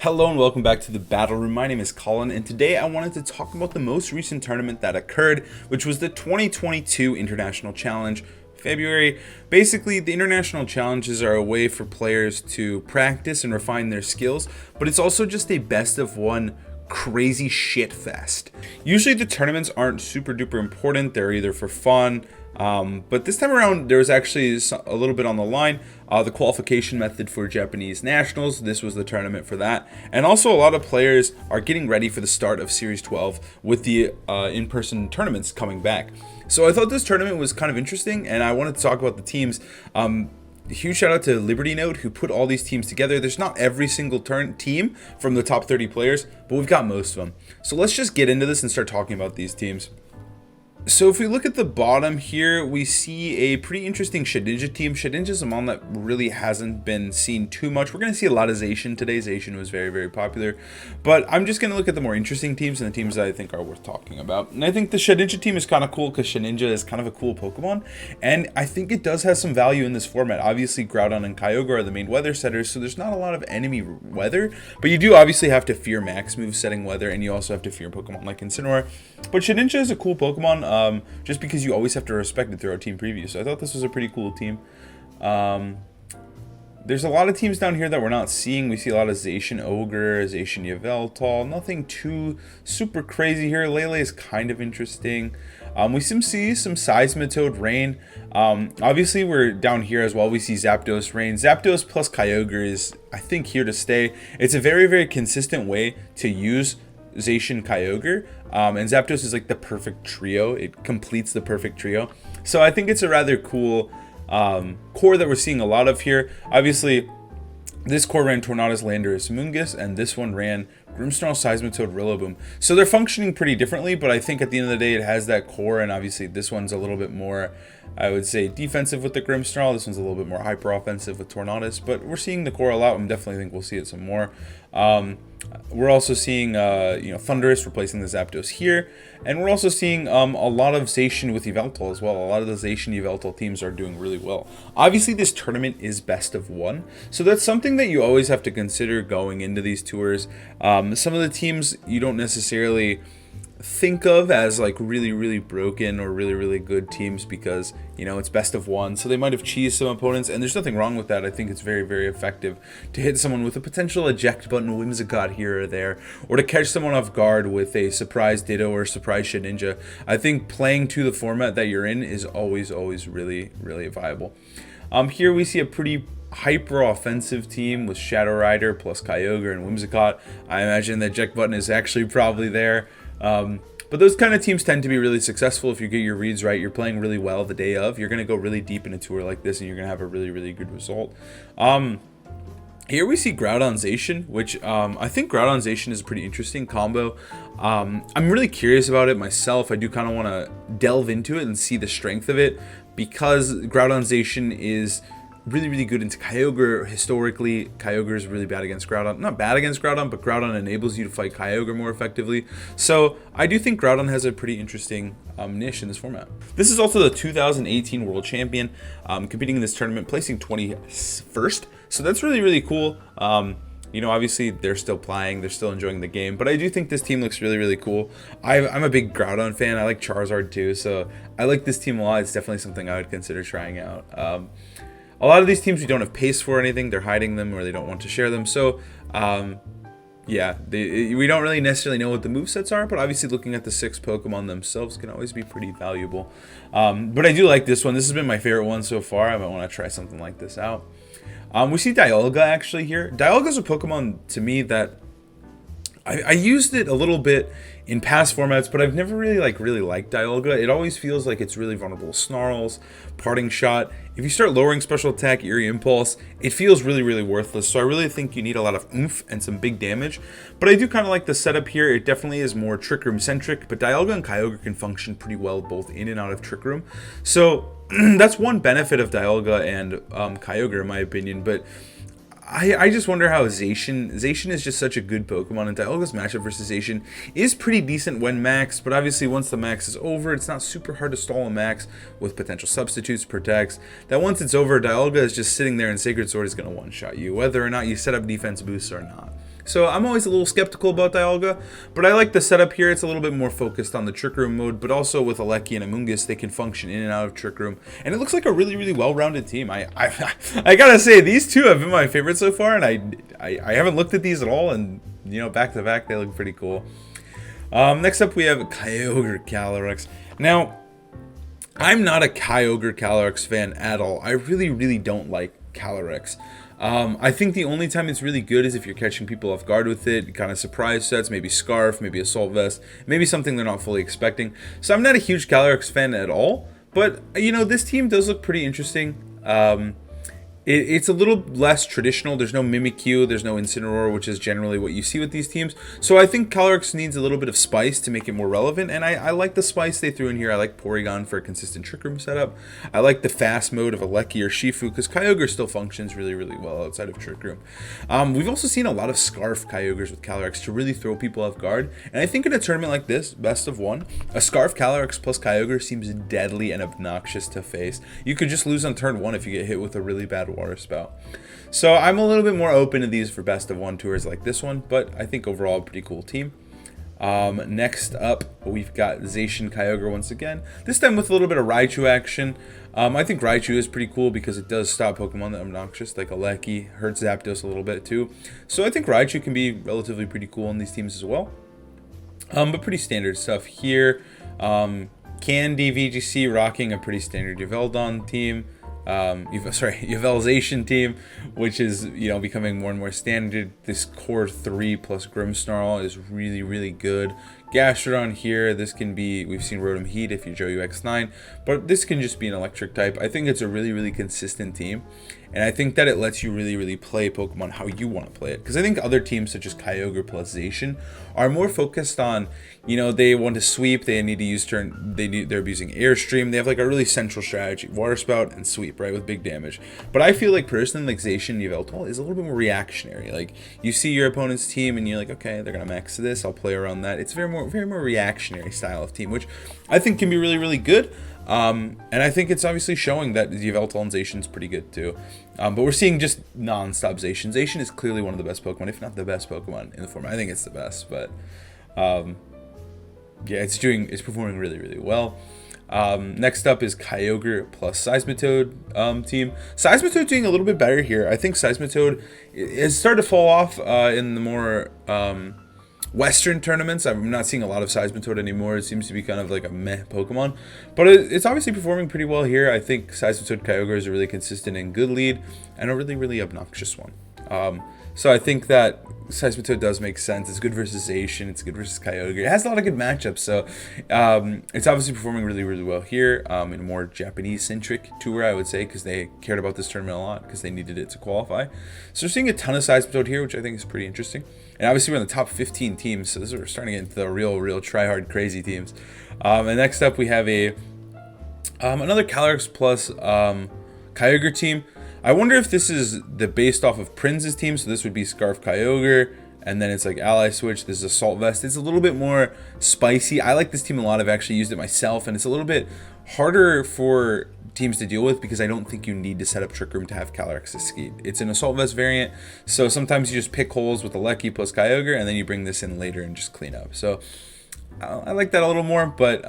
Hello and welcome back to the Battle Room. My name is Colin, and today I wanted to talk about the most recent tournament that occurred, which was the 2022 International Challenge, February. Basically, the International Challenges are a way for players to practice and refine their skills, but it's also just a best of one crazy shit fest. Usually the tournaments aren't super duper important, they're either for fun, but this time around there was actually a little bit on the line. The qualification method for Japanese nationals, this was the tournament for that, and also a lot of players are getting ready for the start of Series 12 with the in-person tournaments coming back. So I thought this tournament was kind of interesting, and I wanted to talk about the teams. Huge shout out to Liberty Note who put all these teams together. There's not every single team from the top 30 players, but we've got most of them. So let's just get into this and start talking about these teams. So if we look at the bottom here, we see a pretty interesting Shedinja team. Shedinja is a mon that really hasn't been seen too much. We're going to see a lot of Zation today. Zation was very, very popular. But I'm just going to look at the more interesting teams and the teams that I think are worth talking about. And I think the Shedinja team is kind of cool because Shedinja is kind of a cool Pokemon. And I think it does have some value in this format. Obviously, Groudon and Kyogre are the main weather setters, so there's not a lot of enemy weather. But you do obviously have to fear max move setting weather, and you also have to fear Pokemon like Incineroar. But Shedinja is a cool Pokemon. Just because you always have to respect it through our team preview. So I thought this was a pretty cool team. There's a lot of teams down here that we're not seeing. We see a lot of Zation Ogre, Zation Yveltal. Nothing too super crazy here. Lele is kind of interesting. We see some Seismitoad Rain. Obviously, we're down here as well. We see Zapdos Rain. Zapdos plus Kyogre is, I think, here to stay. It's a very, very consistent way to use Zation Kyogre, and Zapdos is like the perfect trio. It completes the perfect trio. So I think it's a rather cool core that we're seeing a lot of here. Obviously, this core ran Tornadus, Landorus, Mungus, and this one ran Grimmsnarl, Seismitoad, Rillaboom. So they're functioning pretty differently, but I think at the end of the day it has that core, and obviously this one's a little bit more, I would say, defensive with the Grimmsnarl. This one's a little bit more hyper offensive with Tornadus, but we're seeing the core a lot, and definitely think we'll see it some more. We're also seeing Thundurus replacing the Zapdos here, and we're also seeing a lot of Zation with Yveltal as well. A lot of the Zation Yveltal teams are doing really well. Obviously, this tournament is best of one, so that's something that you always have to consider going into these tours. Some of the teams you don't necessarily think of as like really broken or really good teams because, you know, it's best of one, so they might have cheesed some opponents, and there's nothing wrong with that. I think it's very effective to hit someone with a potential eject button Whimsicott here or there, or to catch someone off guard with a surprise Ditto or surprise Shedinja. I think playing to the format that you're in is always really viable. Here we see a pretty hyper offensive team with Shadow Rider plus Kyogre and Whimsicott. I imagine the eject button is actually probably there. But those kind of teams tend to be really successful if you get your reads right. You're playing really well the day of. You're going to go really deep in a tour like this, and you're going to have a really good result. Here we see Groudon Zation, which I think Groudon Zation is a pretty interesting combo. I'm really curious about it myself. I do kind of want to delve into it and see the strength of it, because Groudon Zation is really good into Kyogre. Historically, Kyogre is really bad against Groudon. Not bad against Groudon, but Groudon enables you to fight Kyogre more effectively. So I do think Groudon has a pretty interesting niche in this format. This is also the 2018 World Champion, competing in this tournament, placing 21st. So that's really cool. You know, obviously they're still playing, they're still enjoying the game, but I do think this team looks really cool. I'm a big Groudon fan. I like Charizard too, so I like this team a lot. It's definitely something I would consider trying out. A lot of these teams we don't have pace for or anything. They're hiding them or they don't want to share them. So, yeah, we don't really necessarily know what the movesets are, but obviously looking at the 6 Pokemon themselves can always be pretty valuable. But I do like this one. This has been my favorite one so far. I might want to try something like this out. We see Dialga actually here. Dialga is a Pokemon to me that I used it a little bit in past formats, but I've never really liked Dialga. It always feels like it's really vulnerable to Snarls, Parting Shot. If you start lowering Special Attack, Eerie Impulse, it feels really worthless. So I really think you need a lot of oomph and some big damage. But I do kind of like the setup here. It definitely is more Trick Room centric, but Dialga and Kyogre can function pretty well both in and out of Trick Room. So that's one benefit of Dialga and Kyogre in my opinion, but I just wonder how Zation is just such a good Pokemon, and Dialga's matchup versus Zation is pretty decent when maxed, but obviously once the max is over, it's not super hard to stall a max with potential substitutes, protects. That once it's over, Dialga is just sitting there and Sacred Sword is going to one-shot you, whether or not you set up defense boosts or not. So I'm always a little skeptical about Dialga, but I like the setup here. It's a little bit more focused on the Trick Room mode, but also with Alecki and Amoonguss, they can function in and out of Trick Room. And it looks like a really, really well-rounded team. I gotta say, these two have been my favorite so far, and I haven't looked at these at all, and, you know, back to back, they look pretty cool. Next up, we have Kyogre Calorics. Now, I'm not a Kyogre Calorics fan at all. I really, really don't like Calorics. I think the only time it's really good is if you're catching people off guard with it, kind of surprise sets, maybe Scarf, maybe Assault Vest, maybe something they're not fully expecting. So I'm not a huge Calorics fan at all, but, you know, this team does look pretty interesting. It's a little less traditional. There's no Mimikyu, there's no Incineroar, which is generally what you see with these teams. So I think Calyrex needs a little bit of spice to make it more relevant, and I like the spice they threw in here. I like Porygon for a consistent Trick Room setup. I like the fast mode of Alecki or Shifu, because Kyogre still functions really, really well outside of Trick Room. We've also seen a lot of Scarf Kyogres with Calyrex to really throw people off guard, and I think in a tournament like this, best of one, a Scarf Calyrex plus Kyogre seems deadly and obnoxious to face. You could just lose on turn 1 if you get hit with a really bad water spout. So I'm a little bit more open to these for best of 1 tours like this one, but I think overall a pretty cool team. Next up, we've got Zation Kyogre once again, this time with a little bit of Raichu action. I think Raichu is pretty cool because it does stop Pokemon that are obnoxious, like Alecki, hurts Zapdos a little bit too. So I think Raichu can be relatively pretty cool in these teams as well. But pretty standard stuff here. Candy VGC rocking a pretty standard Yveldon team. Yvelization team, which is, you know, becoming more and more standard. This core 3 plus Grimmsnarl is really, really good. Gastrodon here, this can be, we've seen Rotom Heat if you Joe UX9, but this can just be an electric type. I think it's a really, really consistent team, and I think that it lets you really, really play Pokemon how you want to play it. Because I think other teams such as Kyogre plus Zation are more focused on, you know, they want to sweep, they need to use they're abusing Airstream, they have like a really central strategy, Water Spout and sweep, right, with big damage. But I feel like personally, like Zation Yveltal is a little bit more reactionary. Like, you see your opponent's team and you're like, okay, they're gonna max this, I'll play around that. It's very more reactionary style of team, which I think can be really, really good. And I think it's obviously showing that the Yveltal and Zation's pretty good too. But we're seeing just non-stop Zation. Zation is clearly one of the best Pokemon, if not the best Pokemon in the format. I think it's the best, but yeah, it's performing really, really well. Next up is Kyogre plus Seismitoad team. Seismitoad doing a little bit better here. I think Seismitoad has started to fall off in the more Western tournaments. I'm not seeing a lot of Seismitoad anymore. It seems to be kind of like a meh Pokemon, but it's obviously performing pretty well here. I think Seismitoad Kyogre is a really consistent and good lead, and a really, really obnoxious one. So I think that Seismitoad does make sense. It's good versus Zation. It's good versus Kyogre. It has a lot of good matchups. So it's obviously performing really, really well here in a more Japanese-centric tour, I would say, because they cared about this tournament a lot because they needed it to qualify. So we're seeing a ton of Seismitoad here, which I think is pretty interesting. And obviously we're in the top 15 teams, so we're starting to get into the real try-hard crazy teams. And next up we have another Calyrex plus Kyogre team. I wonder if this is based off of Prince's team, so this would be Scarf Kyogre, and then it's like Ally Switch, this is Assault Vest. It's a little bit more spicy. I like this team a lot. I've actually used it myself, and it's a little bit harder for teams to deal with because I don't think you need to set up Trick Room to have Calyrex escape. It's an Assault Vest variant, so sometimes you just pick holes with Alecki plus Kyogre, and then you bring this in later and just clean up. So I like that a little more, but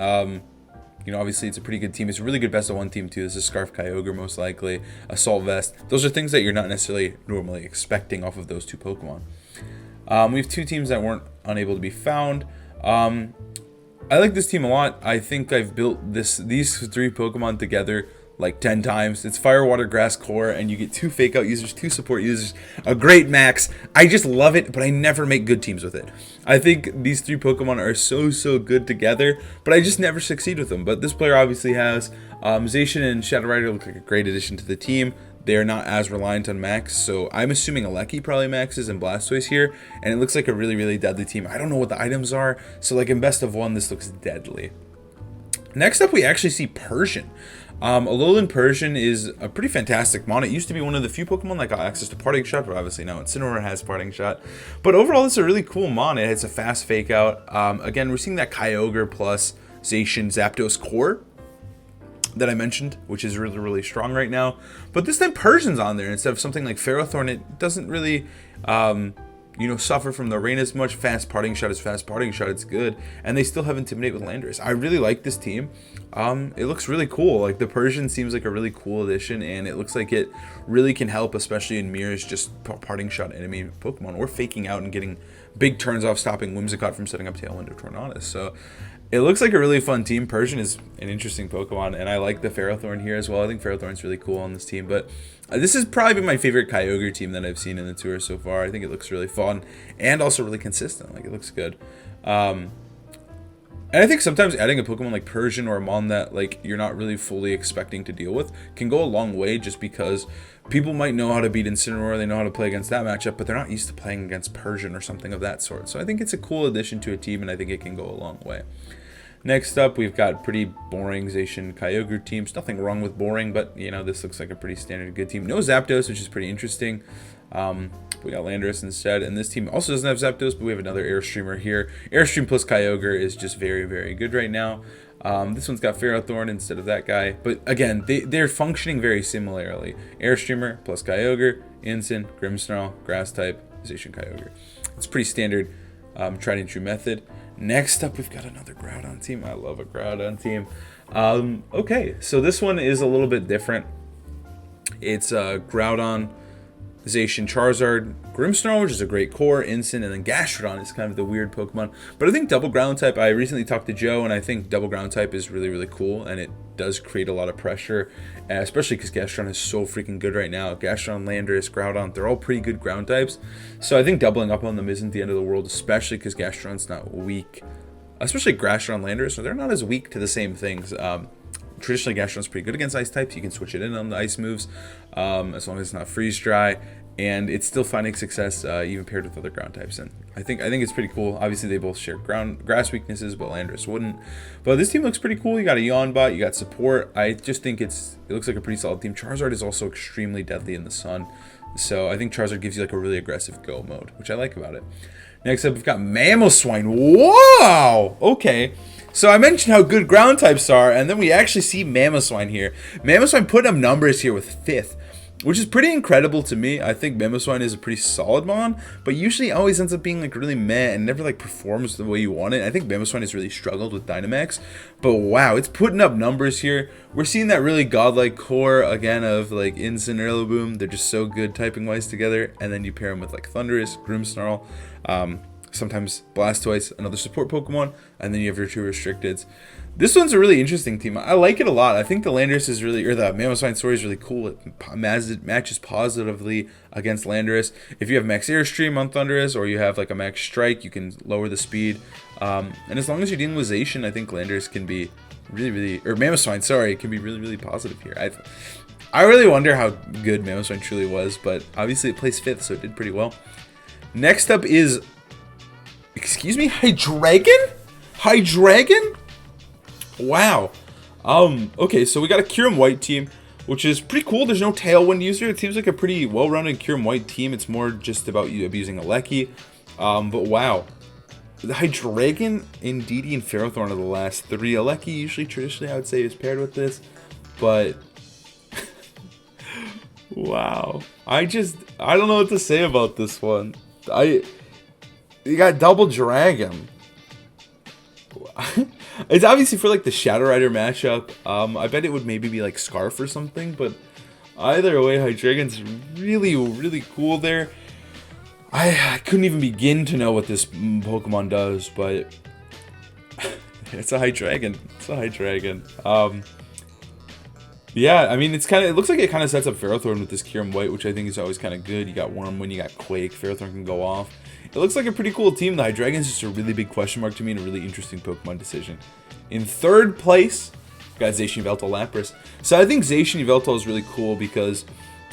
you know, obviously it's a pretty good team. It's a really good best of 1 team too. This is Scarf Kyogre most likely, Assault Vest. Those are things that you're not necessarily normally expecting off of those 2 Pokemon. We have 2 teams that weren't unable to be found. I like this team a lot. I think I've built these 3 Pokemon together like 10 times. It's Fire, Water, Grass core, and you get 2 fake out users, 2 support users, a great max. I just love it, but I never make good teams with it. I think these 3 Pokemon are so good together, but I just never succeed with them. But this player obviously has. Zation and Shadow Rider look like a great addition to the team. They are not as reliant on max, so I'm assuming Alecki probably maxes and Blastoise here, and it looks like a really deadly team. I don't know what the items are, so like in best of 1, this looks deadly. Next up, we actually see Persian. Alolan Persian is a pretty fantastic mon. It used to be one of the few Pokemon that got access to Parting Shot, but obviously now Incineroar has Parting Shot. But overall, it's a really cool mon. It's a fast fake out. Again, we're seeing that Kyogre plus Zation Zapdos core that I mentioned, which is really strong right now. But this time Persian's on there instead of something like Ferrothorn. It doesn't really you know, suffer from the rain as much. Fast parting shot is fast parting shot. It's good. And they still have Intimidate with Landorus. I really like this team. It looks really cool. Like, the Persian seems like a really cool addition, and it looks like it really can help, especially in mirrors, just parting shot enemy Pokemon, or faking out and getting big turns off, stopping Whimsicott from setting up Tailwind or Tornadus. So it looks like a really fun team. Persian is an interesting Pokemon, and I like the Ferrothorn here as well. I think Ferrothorn's really cool on this team, but this is probably my favorite Kyogre team that I've seen in the tour so far. I think it looks really fun and also really consistent. Like, it looks good. And I think sometimes adding a Pokemon like Persian or a Mon that, like, you're not really fully expecting to deal with can go a long way, just because people might know how to beat Incineroar, they know how to play against that matchup, but they're not used to playing against Persian or something of that sort. So I think it's a cool addition to a team, and I think it can go a long way. Next up, we've got pretty boring Zation Kyogre teams. Nothing wrong with boring, but, you know, this looks like a pretty standard good team. No Zapdos, which is pretty interesting. We got Landorus instead, and this team also doesn't have Zapdos, but we have another Airstreamer here. Airstream plus Kyogre is just very, very good right now. This one's got Ferrothorn instead of that guy, but again, they're functioning very similarly. Airstreamer plus Kyogre, Incin, Grimmsnarl, Grass type, Zation Kyogre. It's pretty standard, tried and true method. Next up, we've got another Groudon team. I love a Groudon team. Okay, so this one is a little bit different. It's Groudon, Zation, Charizard, Grimmsnarl, which is a great core, Incin, and then Gastrodon is kind of the weird Pokemon. But I think double ground type, I recently talked to Joe, and I think double ground type is really, really cool, and it does create a lot of pressure, especially because Gastrodon is so freaking good right now. Gastrodon, Landorus, Groudon, they're all pretty good ground types. So I think doubling up on them isn't the end of the world, especially because Gastrodon's not weak. Especially Gastrodon, Landorus, so they're not as weak to the same things. Traditionally, Gastrodon's pretty good against ice types. You can switch it in on the ice moves, as long as it's not freeze dry, and it's still finding success even paired with other ground types. And I think it's pretty cool. Obviously, they both share grass weaknesses, but Landorus wouldn't. But this team looks pretty cool. You got a Yawnbot, you got support. I just think it looks like a pretty solid team. Charizard is also extremely deadly in the sun, so I think Charizard gives you like a really aggressive go mode, which I like about it. Next up, we've got Mamoswine. Wow! Okay. So I mentioned how good ground types are, and then we actually see Mamoswine here. Mamoswine putting up numbers here with 5th, which is pretty incredible to me. I think Mamoswine is a pretty solid Mon, but usually always ends up being like really meh and never like performs the way you want it. I think Mamoswine has really struggled with Dynamax, but wow, it's putting up numbers here. We're seeing that really godlike core again of like Incin, Rillaboom. They're just so good typing wise together, and then you pair them with like Thundurus, Grimmsnarl, sometimes Blastoise, another support Pokemon, and then you have your 2 restricteds. This one's a really interesting team. I like it a lot. I think the Landorus is really, or the Mamoswine story is really cool. It matches positively against Landorus. If you have Max Airstream on Thundurus, or you have like a Max Strike, you can lower the speed. And as long as you're dealing with Zation, I think Landorus can be really, or Mamoswine, sorry, can be really positive here. I really wonder how good Mamoswine truly was, but obviously it placed 5th, so it did pretty well. Next up is, excuse me, Hydreigon? Hydreigon? Wow. Okay, so we got a Kyurem White team, which is pretty cool. There's no Tailwind user. It seems like a pretty well-rounded Kyurem White team. It's more just about you abusing Alecki. But wow. The Hydreigon, Indeedee, and Ferrothorn are the last 3. Alecki usually, traditionally, I would say is paired with this. But wow. I don't know what to say about this one. You got Double Dragon. It's obviously for like the Shadow Rider matchup. I bet it would maybe be like Scarf or something, but either way, Hydreigon's really cool there. I couldn't even begin to know what this Pokemon does, but it's a Hydreigon. It's a Hydreigon. Yeah, I mean, it looks like it kind of sets up Ferrothorn with this Kyurem White, which I think is always kind of good. You got Wormwind, you got Quake, Ferrothorn can go off. It looks like a pretty cool team. The Hydreigon's just a really big question mark to me and a really interesting Pokemon decision. In 3rd place, we got Zation Yveltal Lapras. So I think Zation Yveltal is really cool because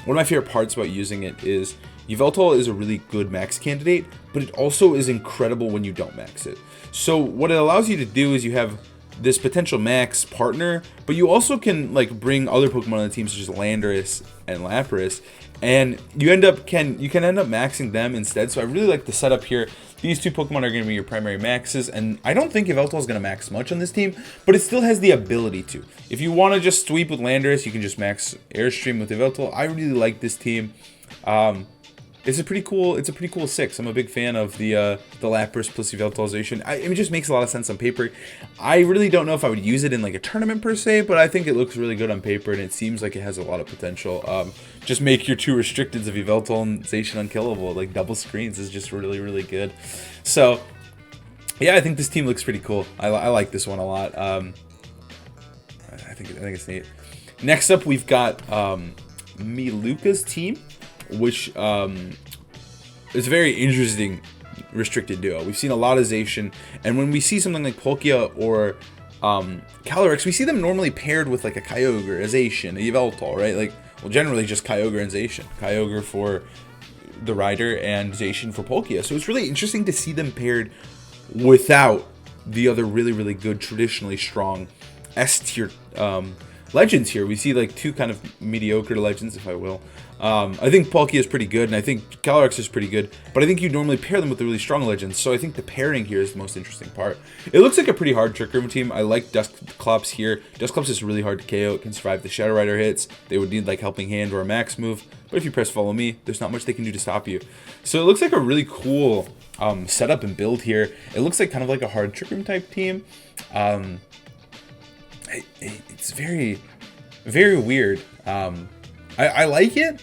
one of my favorite parts about using it is Yveltal is a really good max candidate, but it also is incredible when you don't max it. So what it allows you to do is you have this potential max partner, but you also can like bring other Pokemon on the team such as Landorus and Lapras, and you can end up maxing them instead. So I really like the setup here. These 2 Pokemon are going to be your primary maxes, and I don't think Yveltal is going to max much on this team, but it still has the ability to. If you want to just sweep with Landorus, you can just max Airstream with Yveltal. I really like this team. it's a pretty cool 6. I'm a big fan of the Lapras plus Yveltal. It just makes a lot of sense on paper. I really don't know if I would use it in like a tournament per se, but I think it looks really good on paper, and it seems like it has a lot of potential. Just make your 2 restricteds of Yveltal and Zation unkillable. Like double screens is just really good. So yeah, I think this team looks pretty cool. I like this one a lot. I think it's neat. Next up, we've got Miluka's team, which is a very interesting restricted duo. We've seen a lot of Zation, and when we see something like Palkia or Calorics, we see them normally paired with like a Kyogre, a Zation, a Yveltal, right? Like, well, generally just Kyogre and Zation. Kyogre for the Rider and Zation for Palkia. So it's really interesting to see them paired without the other really good, traditionally strong S-tier legends here. We see like 2 kind of mediocre legends, if I will. I think Palkia is pretty good, and I think Calorics is pretty good, but I think you normally pair them with the really strong legends, so I think the pairing here is the most interesting part. It looks like a pretty hard Trick Room team. I like Dusclops here. Dusclops is really hard to KO. It can survive the Shadow Rider hits. They would need like Helping Hand or a Max move, but if you press Follow Me, there's not much they can do to stop you. So it looks like a really cool setup and build here. It looks like kind of like a hard Trick Room type team. It's very weird. I like it,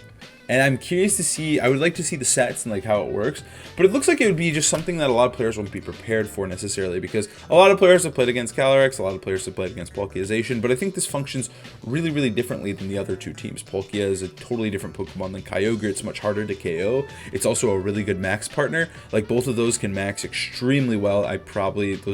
and I'm curious to see. I would like to see the sets and like how it works, but it looks like it would be just something that a lot of players won't be prepared for necessarily, because a lot of players have played against Calorics, a lot of players have played against Palkia Zation, but I think this functions really differently than the other 2 teams. Palkia is a totally different Pokemon than Kyogre. It's much harder to KO. It's also a really good max partner. Like, both of those can max extremely well. Those are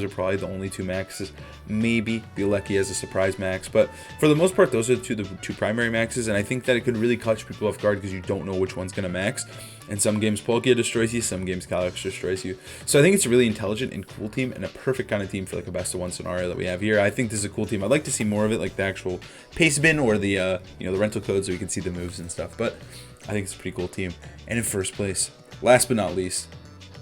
probably the only 2 maxes. Maybe Bielecki as a surprise max, but for the most part, those are the two primary maxes, and I think that it could really catch people off guard because you don't know which one's going to max. In some games, Palkia destroys you, some games, Calix destroys you. So I think it's a really intelligent and cool team, and a perfect kind of team for like a best-of-1 scenario that we have here. I think this is a cool team. I'd like to see more of it, like the actual pace bin or the the rental code, so we can see the moves and stuff. But I think it's a pretty cool team. And in first place, last but not least,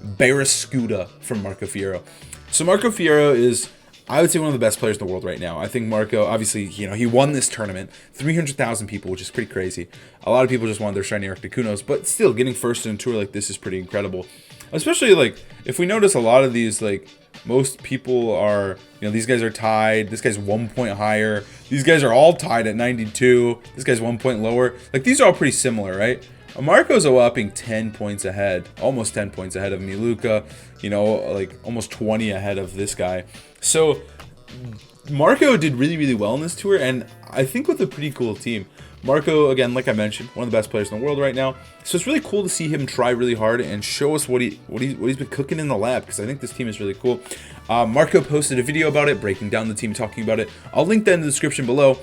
Barraskewda from Marco Fierro. So Marco Fierro is, I would say, one of the best players in the world right now. I think Marco, obviously, he won this tournament. 300,000 people, which is pretty crazy. A lot of people just wanted their shiny Articunos, but still, getting first in a tour like this is pretty incredible. Especially, like, if we notice a lot of these, like, most people are, these guys are tied. This guy's 1 point higher. These guys are all tied at 92. This guy's 1 point lower. Like, these are all pretty similar, right? Marco's a whopping 10 points ahead, almost 10 points ahead of Miluka, like almost 20 ahead of this guy. So Marco did really well in this tour, and I think with a pretty cool team. Marco, again, like I mentioned, one of the best players in the world right now. So it's really cool to see him try really hard and show us what he's been cooking in the lab, because I think this team is really cool. Marco posted a video about it, breaking down the team, talking about it. I'll link that in the description below.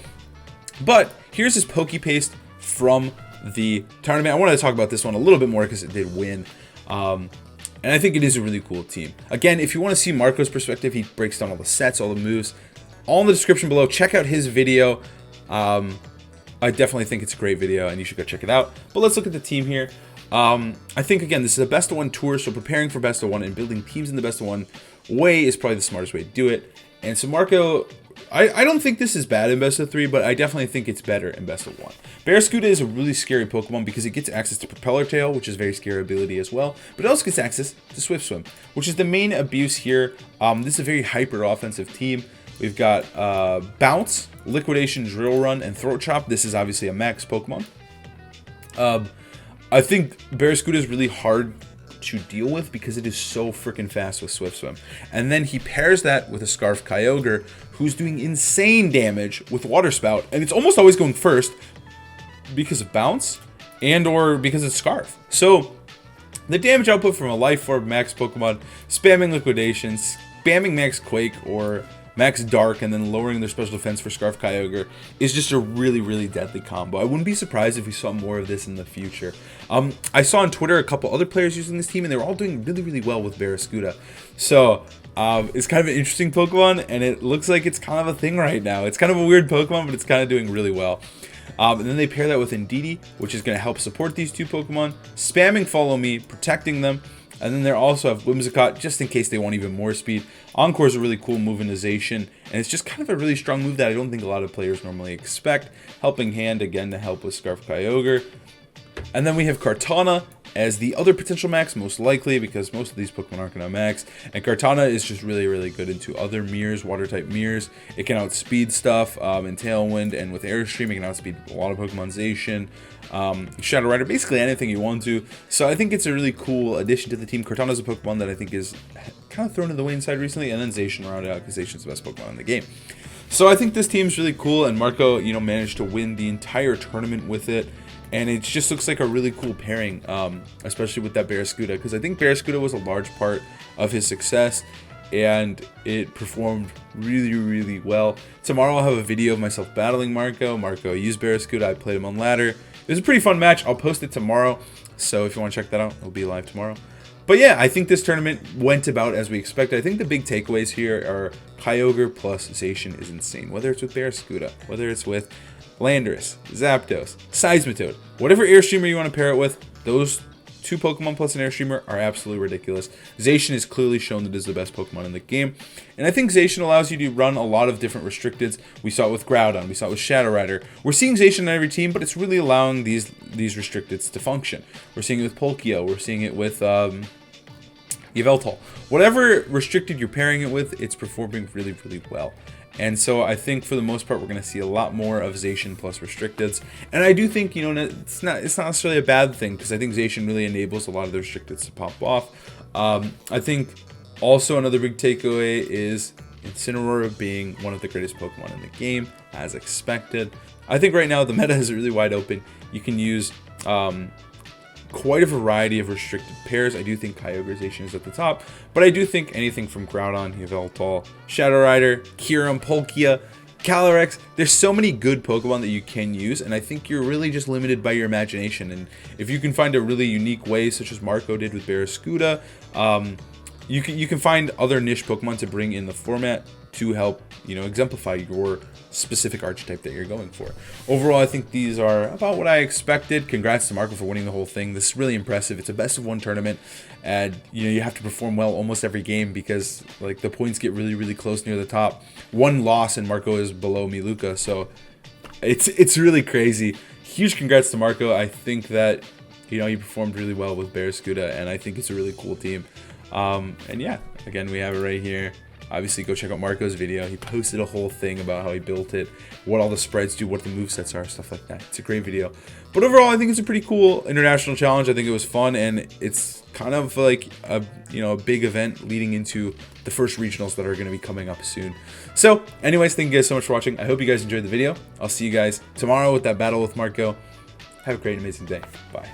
But here's his Pokepaste from the tournament. I wanted to talk about this one a little bit more because it did win. And I think it is a really cool team. Again, if you want to see Marco's perspective, he breaks down all the sets, all the moves, all in the description below. Check out his video. I definitely think it's a great video, and you should go check it out. But let's look at the team here. I think, again, this is a best-of-1 tour, so preparing for best-of-1 and building teams in the best-of-1 way is probably the smartest way to do it. And so Marco, I don't think this is bad in best-of-3, but I definitely think it's better in best-of-1. Barraskewda is a really scary Pokemon because it gets access to Propeller Tail, which is a very scary ability as well, but it also gets access to Swift Swim, which is the main abuse here. This is a very hyper-offensive team. We've got Bounce, Liquidation, Drill Run, and Throat Chop. This is obviously a max Pokemon. I think Barraskewda is really hard to deal with because it is so freaking fast with Swift Swim. And then he pairs that with a Scarf Kyogre, who's doing insane damage with Water Spout, and it's almost always going first because of Bounce and or because it's Scarf. So the damage output from a Life Orb max Pokemon, spamming Liquidation, spamming Max Quake or Max Dark, and then lowering their special defense for Scarf Kyogre is just a really deadly combo. I wouldn't be surprised if we saw more of this in the future. I saw on Twitter a couple other players using this team, and they were all doing really well with Barraskewda. So it's kind of an interesting Pokemon, and it looks like it's kind of a thing right now. It's kind of a weird Pokemon, but it's kind of doing really well. And then they pair that with Indeedee, which is going to help support these two Pokemon, spamming Follow Me, protecting them. And then they also have Whimsicott, just in case they want even more speed. Encore is a really cool move in Zation, and it's just kind of a really strong move that I don't think a lot of players normally expect. Helping Hand, again, to help with Scarf Kyogre. And then we have Kartana as the other potential max, most likely, because most of these Pokemon aren't going to max. And Kartana is just really, really good into other mirrors, water-type mirrors. It can outspeed stuff in Tailwind, and with Airstream, it can outspeed a lot of Pokemon. Zation, Shadow Rider, basically anything you want to. So I think it's a really cool addition to the team. Kartana is a Pokemon that I think is kind of thrown to the wayside recently, and then Zation rounded out because Zation's the best Pokemon in the game. So I think this team's really cool, and Marco, you know, managed to win the entire tournament with it. And it just looks like a really cool pairing, especially with that Barraskewda, because I think Barraskewda was a large part of his success, and it performed really, really well. Tomorrow I'll have a video of myself battling Marco. Marco used Barraskewda, I played him on ladder. It was a pretty fun match. I'll post it tomorrow, so if you want to check that out, it'll be live tomorrow. But yeah, I think this tournament went about as we expected. I think the big takeaways here are Kyogre plus Zation is insane. Whether it's with Barraskewda, whether it's with Landorus, Zapdos, Seismitoad, whatever Airstreamer you want to pair it with, those two Pokemon plus an Airstreamer are absolutely ridiculous. Zation is clearly shown that it is the best Pokemon in the game. And I think Zation allows you to run a lot of different restricteds. We saw it with Groudon, we saw it with Shadow Rider. We're seeing Zation on every team, but it's really allowing these restricteds to function. We're seeing it with Polkio, we're seeing it with Yveltal. Whatever restricted you're pairing it with, it's performing really, really well. And so I think for the most part, we're going to see a lot more of Zation plus restricteds. And I do think, you know, it's not necessarily a bad thing, because I think Zation really enables a lot of the restricteds to pop off. I think also another big takeaway is Incineroar being one of the greatest Pokemon in the game, as expected. I think right now the meta is really wide open. You can use quite a variety of restricted pairs. I do think Kyogre Zation is at the top, but I do think anything from Groudon, Yveltal, Shadow Rider, Kyurem, Polkia, Calorics, there's so many good Pokemon that you can use, and I think you're really just limited by your imagination. And if you can find a really unique way, such as Marco did with Barraskewda, you can find other niche Pokemon to bring in the format to help, you know, exemplify your specific archetype that you're going for. Overall, I think these are about what I expected. Congrats to Marco for winning the whole thing. This is really impressive. It's a best of one tournament, and you know, you have to perform well almost every game, because like the points get really, really close near the top. One loss and Marco is below Miluka, so it's really crazy. Huge congrats to Marco. I think that, you know, he performed really well with Barraskewda, and I think it's a really cool team. And yeah, again, we have it right here. Obviously, go check out Marco's video. He posted a whole thing about how he built it, what all the spreads do, what the movesets are, stuff like that. It's a great video. But overall, I think it's a pretty cool international challenge. I think it was fun, and it's kind of like a, you know, a big event leading into the first regionals that are going to be coming up soon. So anyways, thank you guys so much for watching. I hope you guys enjoyed the video. I'll see you guys tomorrow with that battle with Marco. Have a great, amazing day. Bye.